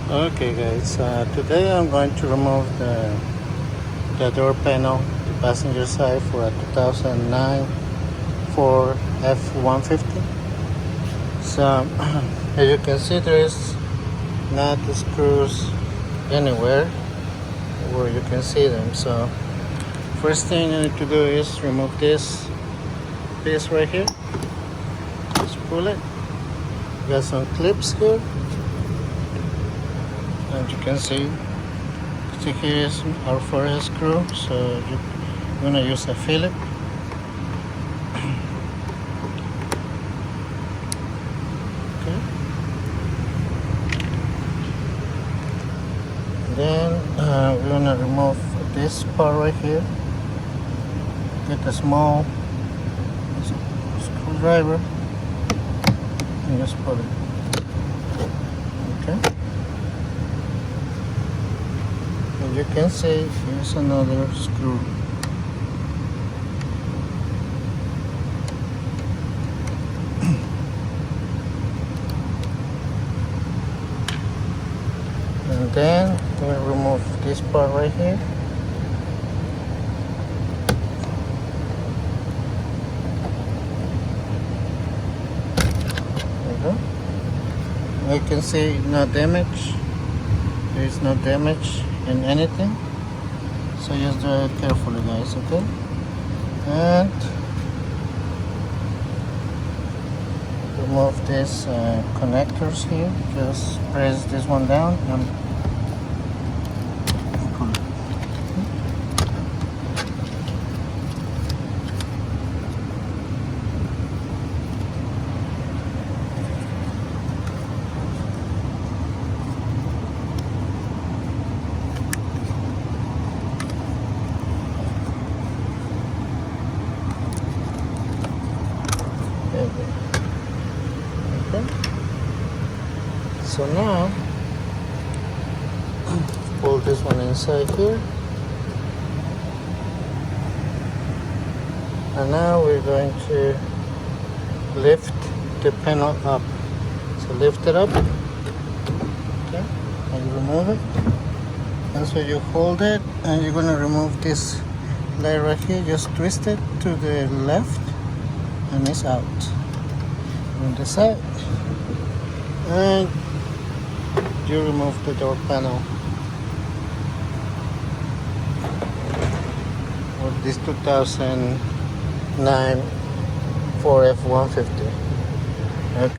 Okay guys, today I'm going to remove the door panel, the passenger side for a 2009 Ford F150. So as you can see, there is not the screws anywhere where you can see them. So first thing you need to do is remove this piece right here. Just pull it. Got some clips here. As you can see, here is our forehead screw, so you're gonna use a Philip. Okay. Then we're gonna remove this part right here. Get a small screwdriver and just put it. Okay. As you can see, here's another screw. And then we'll remove this part right here. There you go. You can see no damage. There is no damage in anything, so just do it carefully, guys. Okay, and remove these connectors here. Just press this one down and pull it. Okay. So now pull this one inside here, and now we're going to lift the panel up. So lift it up, okay, and you remove it, and so you hold it, and you're going to remove this layer right here. Just twist it to the left and it's out on the side, and you remove the door panel with this 2009 Ford F150.